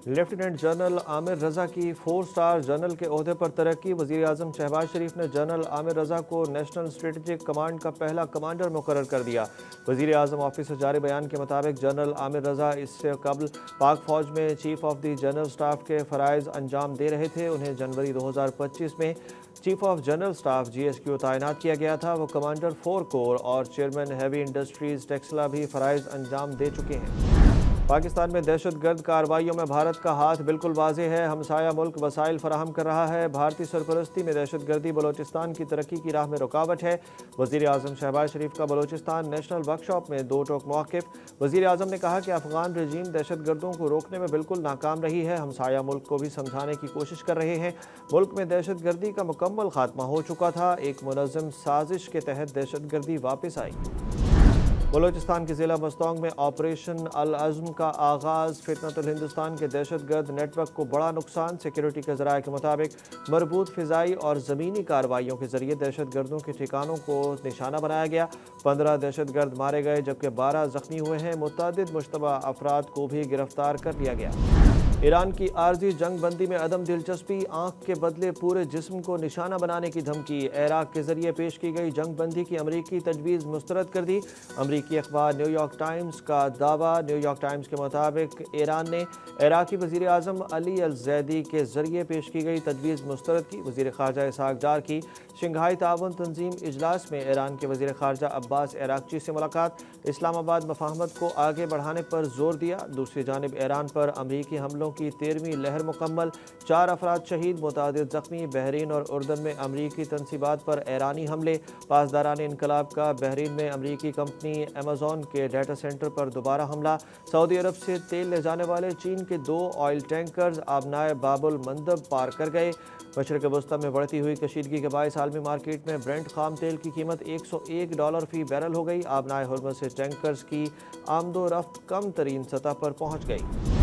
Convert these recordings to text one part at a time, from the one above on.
Lieutenant general عامر رضا کی 4 star general کے عہدے پر ترقی۔ وزیر اعظم شہباز شریف نے جنرل عامر رضا کو نیشنل اسٹریٹجک کمانڈ کا پہلا کمانڈر مقرر کر دیا۔ وزیر اعظم آفس سے جاری بیان کے مطابق جنرل عامر رضا اس سے قبل پاک فوج میں chief of the general staff کے فرائض انجام دے رہے تھے۔ انہیں جنوری 2025 میں chief of general staff GSQ تعینات کیا گیا تھا۔ وہ کمانڈر 4 کور اور چیئرمین ہیوی انڈسٹریز ٹیکسلا بھی فرائض انجام دے چکے ہیں۔ پاکستان میں دہشت گرد کارروائیوں میں بھارت کا ہاتھ بالکل واضح ہے۔ ہمسایہ ملک وسائل فراہم کر رہا ہے۔ بھارتی سرپرستی میں دہشت گردی بلوچستان کی ترقی کی راہ میں رکاوٹ ہے۔ وزیر اعظم شہباز شریف کا بلوچستان نیشنل ورک شاپ میں 2 ٹوک موقف۔ وزیر اعظم نے کہا کہ افغان رجیم دہشت گردوں کو روکنے میں بالکل ناکام رہی ہے۔ ہمسایہ ملک کو بھی سمجھانے کی کوشش کر رہے ہیں۔ ملک میں دہشت گردی کا مکمل خاتمہ ہو چکا تھا۔ ایک منظم سازش کے تحت دہشت گردی واپس آئی۔ بلوچستان کے ضلع مستونگ میں آپریشن العزم کا آغاز۔ فتنۃ الہندوستان کے دہشت گرد نیٹ ورک کو بڑا نقصان۔ سیکیورٹی کے ذرائع کے مطابق مربوط فضائی اور زمینی کارروائیوں کے ذریعے دہشت گردوں کے ٹھکانوں کو نشانہ بنایا گیا۔ 15 دہشت گرد مارے گئے جبکہ 12 زخمی ہوئے ہیں۔ متعدد مشتبہ افراد کو بھی گرفتار کر لیا گیا۔ ایران کی عارضی جنگ بندی میں عدم دلچسپی، آنکھ کے بدلے پورے جسم کو نشانہ بنانے کی دھمکی۔ عراق کے ذریعے پیش کی گئی جنگ بندی کی امریکی تجویز مسترد کر دی۔ امریکی اخبار نیو یارک ٹائمز کا دعویٰ۔ نیو یارک ٹائمز کے مطابق ایران نے عراقی وزیر اعظم علی الزیدی کے ذریعے پیش کی گئی تجویز مسترد کی۔ وزیر خارجہ اسحاق ڈار کی شنگھائی تعاون تنظیم اجلاس میں ایران کے وزیر خارجہ عباس عراقچی سے ملاقات۔ اسلام آباد مفاہمت کو آگے بڑھانے پر زور دیا۔ دوسری جانب ایران پر امریکی حملوں کی 13ویں لہر مکمل، 4 افراد شہید، متعدد زخمی۔ بحرین اور اردن میں امریکی تنصیبات پر ایرانی حملے۔ پاسداران انقلاب کا بحرین میں امریکی کمپنی ایمیزون کے ڈیٹا سینٹر پر دوبارہ حملہ۔ سعودی عرب سے تیل لے جانے والے چین کے 2 آئل ٹینکرز آبنائے باب المندب پار کر گئے۔ مشرق وسطی میں بڑھتی ہوئی کشیدگی کے باعث عالمی مارکیٹ میں برنٹ خام تیل کی قیمت $101 فی بیرل ہو گئی۔ آبنائے ہرمز سے ٹینکرز کی آمد و رفت کم ترین سطح پر پہنچ گئی۔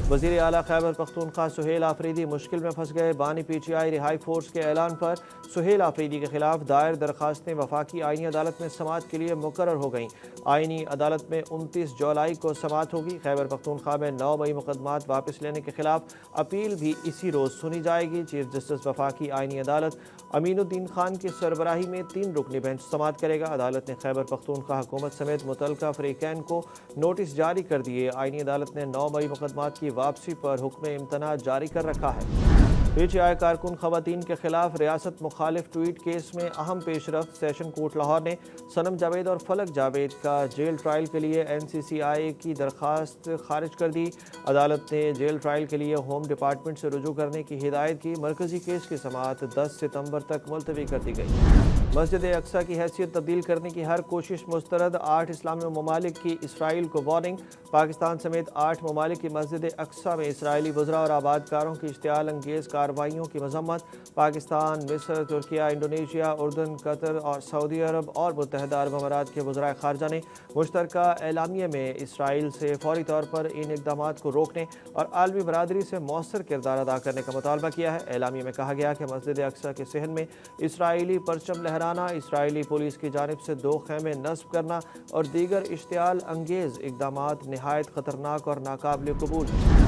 وزیر اعلیٰ خیبر پختونخوا سہیل آفریدی مشکل میں پھنس گئے۔ بانی PTI رہائی فورس کے اعلان پر سہیل آفریدی کے خلاف دائر درخواستیں وفاقی آئینی عدالت میں سماعت کے لیے مقرر ہو گئیں۔ آئینی عدالت میں 29 جولائی کو سماعت ہوگی۔ خیبر پختونخوا میں 9 مئی مقدمات واپس لینے کے خلاف اپیل بھی اسی روز سنی جائے گی۔ چیف جسٹس وفاقی آئینی عدالت امین الدین خان کی سربراہی میں 3 رکنی بینچ سماعت کرے گا۔ عدالت نے خیبر پختونخوا حکومت سمیت متعلقہ فریقین کو نوٹس جاری کر دیے۔ آئینی عدالت نے 9 مئی مقدمات کی واپسی پر حکم امتناع جاری کر رکھا ہے۔ PTI کارکن خواتین کے خلاف ریاست مخالف ٹویٹ کیس میں اہم پیش رفت۔ سیشن کورٹ لاہور نے صنم جاوید اور فلک جاوید کا جیل ٹرائل کے لیے NCCI کی درخواست خارج کر دی۔ عدالت نے جیل ٹرائل کے لیے ہوم ڈپارٹمنٹ سے رجوع کرنے کی ہدایت کی۔ مرکزی کیس کی سماعت 10 ستمبر تک ملتوی کر دی گئی۔ مسجد اقصیٰ کی حیثیت تبدیل کرنے کی ہر کوشش مسترد۔ 8 اسلامی ممالک کی اسرائیل کو وارننگ۔ پاکستان سمیت 8 ممالک کی مسجد اقصیٰ میں اسرائیلی وزراء اور آبادکاروں کی اشتعال انگیز کارروائیوں کی مذمت۔ پاکستان، مصر، ترکیہ، انڈونیشیا، اردن، قطر اور سعودی عرب اور متحدہ عرب امارات کے وزراء خارجہ نے مشترکہ اعلامیے میں اسرائیل سے فوری طور پر ان اقدامات کو روکنے اور عالمی برادری سے مؤثر کردار ادا کرنے کا مطالبہ کیا ہے۔ اعلامیے میں کہا گیا کہ مسجد اقصیٰ کے صحن میں اسرائیلی پرچم لہرانا، اسرائیلی پولیس کی جانب سے 2 خیمے نصب کرنا اور دیگر اشتعال انگیز اقدامات نہایت خطرناک اور ناقابل قبول ہیں۔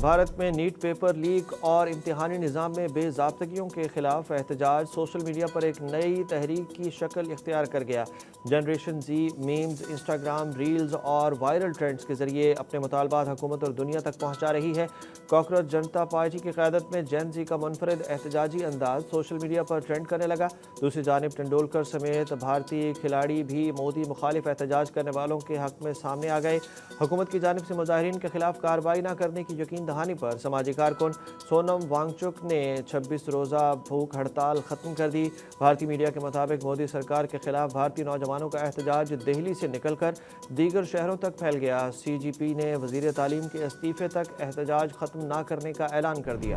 بھارت میں نیٹ پیپر لیک اور امتحانی نظام میں بے ضابطگیوں کے خلاف احتجاج سوشل میڈیا پر ایک نئی تحریک کی شکل اختیار کر گیا۔ Generation Z memes, Instagram reels اور وائرل ٹرینڈز کے ذریعے اپنے مطالبات حکومت اور دنیا تک پہنچا رہی ہے۔ کاکروچ جنتا پارٹی کی قیادت میں جین زی کا منفرد احتجاجی انداز سوشل میڈیا پر ٹرینڈ کرنے لگا۔ دوسری جانب ٹنڈولکر سمیت بھارتی کھلاڑی بھی مودی مخالف احتجاج کرنے والوں کے حق میں سامنے آ گئے۔ حکومت کی جانب سے مظاہرین کے خلاف کارروائی نہ کرنے کی یقین دہانی پر سماجی کارکن سونم وانگچک نے 26 روزہ بھوک ہڑتال ختم کر دی۔ بھارتی میڈیا کے مطابق مودی سرکار کے خلاف بھارتی نوجوانوں کا احتجاج دہلی سے نکل کر دیگر شہروں تک پھیل گیا۔ CGP نے وزیر تعلیم کے استعفے تک احتجاج ختم نہ کرنے کا اعلان کر دیا۔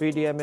PDM